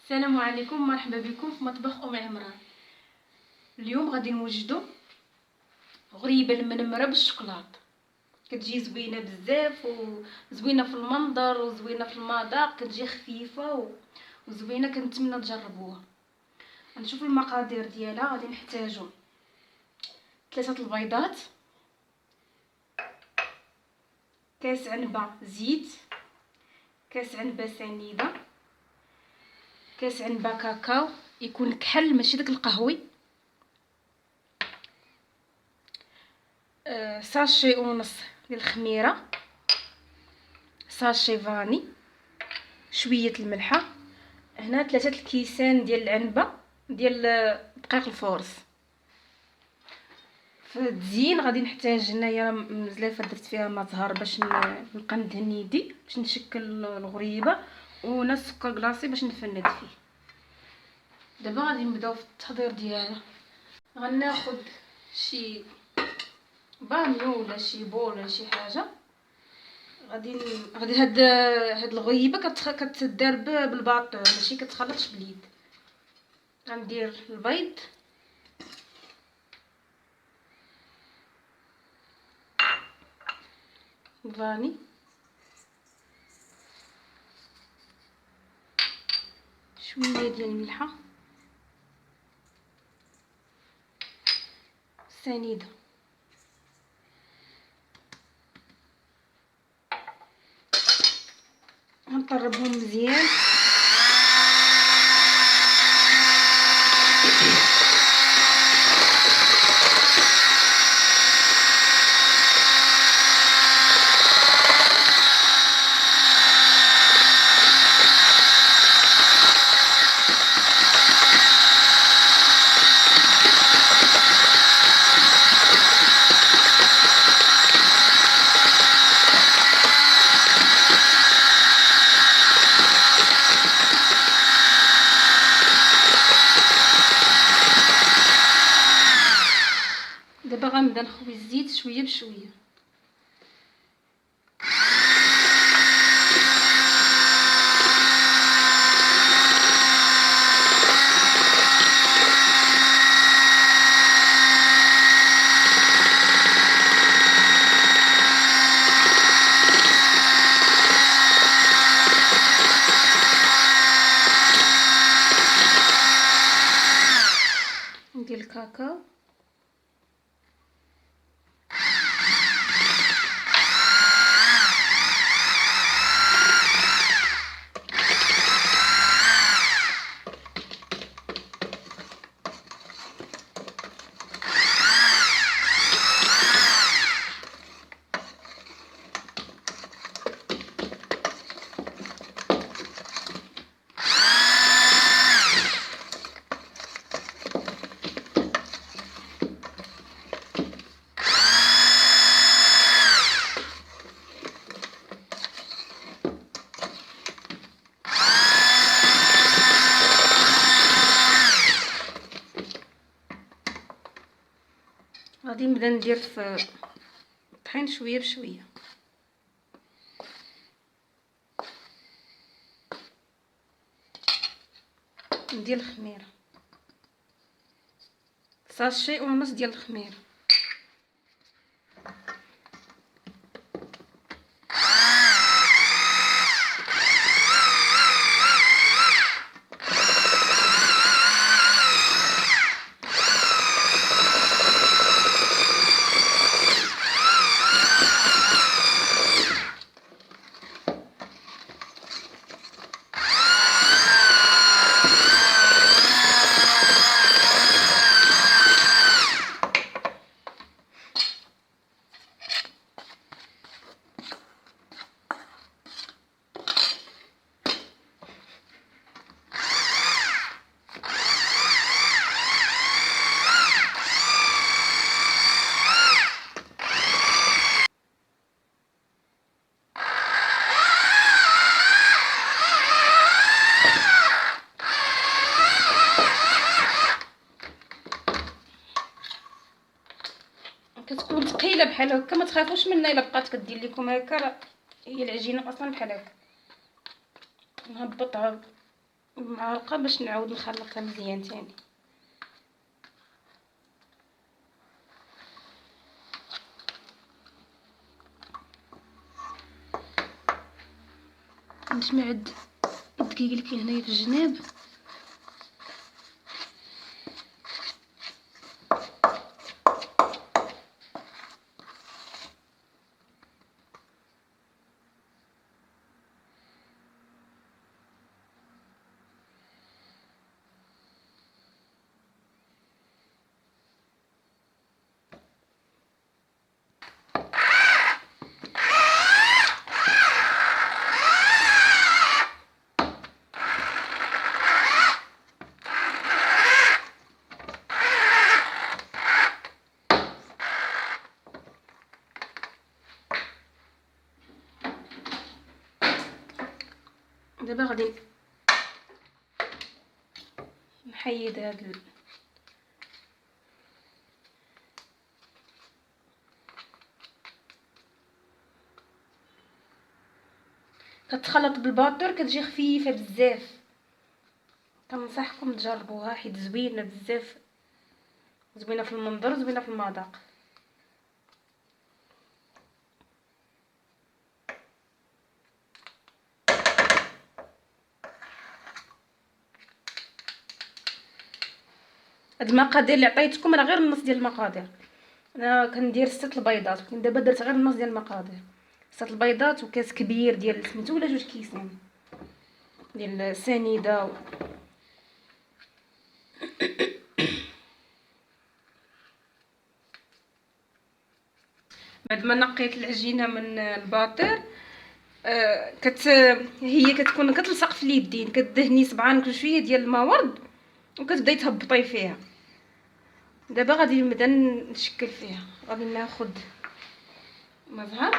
السلام عليكم، مرحبا بكم في مطبخ عمران. اليوم غادي نوجدوا غريبه المنمره بالشوكولاط. كتجي زوينه بزاف وزوينه في المنظر وزوينه في المذاق، كتجي خفيفه وزوينه. كنتمنى تجربوها. نشوف المقادير ديالها. غادي نحتاجوا 3 البيضات، كاس عنبه زيت، كاس عنبه سنيده، كاس عنبه كاكاو يكون كحل ماشي داك القهوي، ساشي ونص ديال الخميره، ساشي فاني، شويه الملحه. هنا 3 الكيسان ديال العنبه ديال دقيق الفورس. في التزيين غادي نحتاج هنايا مزلافه درت فيها ما زهر باش نبقى ندهن يدي باش نشكل الغريبه، وهنا السكر كلاصي باش نفند فيه. دابا غادي نبداو في التحضير ديالها. غناخذ شي بانيو ولا شي بول ولا شي حاجه. غادي هاد الغريبه كتدار بالباطو ماشي كتخلطش باليد. غندير البيض، فاني، شويه ديال الملحه، سنيده، غنطربهم مزيان. دابا غنبدا نخوي الزيت شويه بشويه. ندير الكاكاو، غادي نبدا ندير في الطحين شويه بشويه. ندير الخميره، ساشي ونص ديال الخميره، كتكون ثقيله بحال هكا. ما تخافوش منها الا بقات كدير لكم هكا، راه هي العجينه اصلا بحال هكا. نهبطها معلقه باش نعاود نخلطها مزيان تاني. نجمع الدقيق اللي كاين هنايا في الجناب. دابا غادي نحيد هاد كتخلط بالباطور كتجي خفيفه بزاف. كنصحكم تجربوها حيت زوينه بزاف، زوينه في المنظر وزوينه في المذاق. هاد المقادير اللي عطيتكم راه غير النص ديال المقادير. انا كندير 6 البيضات، ولكن دابا درت غير النص ديال المقادير. 6 البيضات وكاس كبير ديال سميتو ولا 2 كيسان ديال السنيده بعد ما نقيت العجينه من الباطير هي كتكون كتلصق في اليدين، كدهني صبعانك بشويه ديال الماء ورد وكتبداي تهبطي فيها. دابا غادي نبدا نشكل فيها. غادي ناخذ مزهر،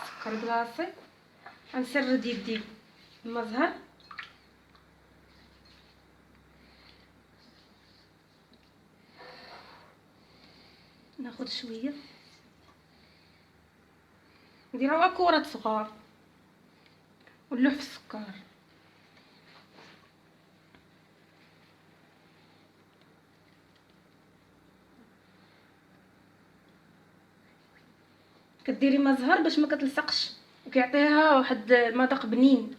سكر كلاصي، غنسرد يدي المزهر، ناخذ شويه نديرها كرات صغار ونلوح في السكر. كديري مزهر باش ما كتلصقش وكيعطيها واحد المذاق بنين.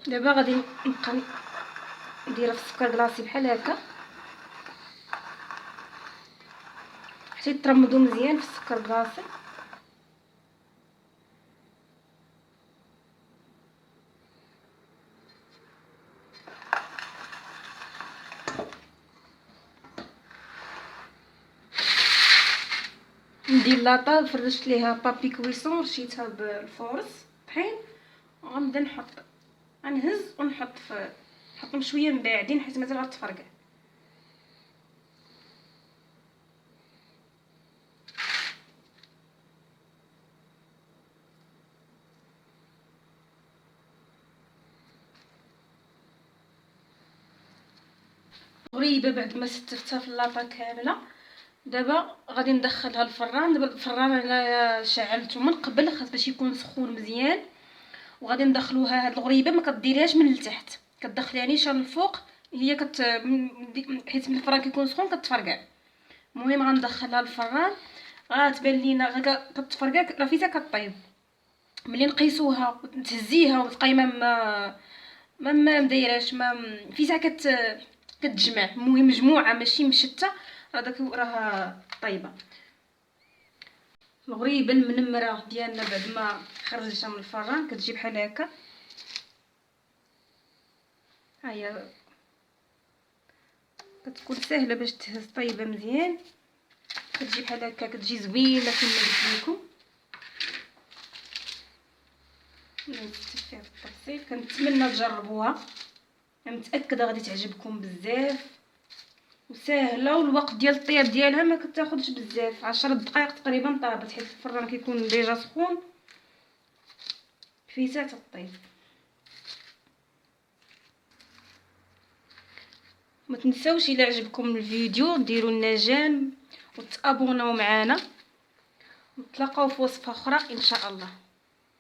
دابا غادي نبقى نديرها في السكر كلاصي بحال هكا حتى يترمضوا مزيان في السكر كلاصي. ندير لاطا فرشت ليها بابي كويسون، رشيتها بالفورس طحين، وغنبدا غنهز نحطهم شويه من بعدين حيت مازال غتفرقع. غريبه بعد ما ستفتها في اللاطا كامله. دابا غادي ندخلها الفران. دابا الفران انا شعلته من قبل خاص باش يكون سخون مزيان. وغادي ندخلوها هاد الغريبه ما كديريهاش من التحت، كتدخليها نيشان الفوق. هي حيت من الفران كيكون سخون كتفرقع. المهم غندخلها الفران، غتبان لينا كتفرقع راه فيتا كطيب. ملي نقيسوها وتهزيها وتبقاي ما مدايراش ما فيتا كتجمع. المهم مجموعه ماشي مشته، هذاك راه طيبه. الغريبه المنمره ديالنا بعد ما خرجتها من الفران كتجي بحال هكا. ها هي كتكون سهله باش تهز طيبه مزيان، كتجي بحال هكا، كتجي زوينه كما قلت لكم. نستف فيها في التفصيل. كنتمنى تجربوها، انا متاكده غادي تعجبكم بزاف وسهله. والوقت ديال الطياب ديالها ما كتاخذش بزاف، 10 دقائق تقريبا طابت، حيت الفران كيكون ديجا سخون فيتا تطيب. ما تنساوش الا عجبكم الفيديو ديروا لنا جيم وتابوناو معنا نتلاقاو في وصفه اخرى ان شاء الله.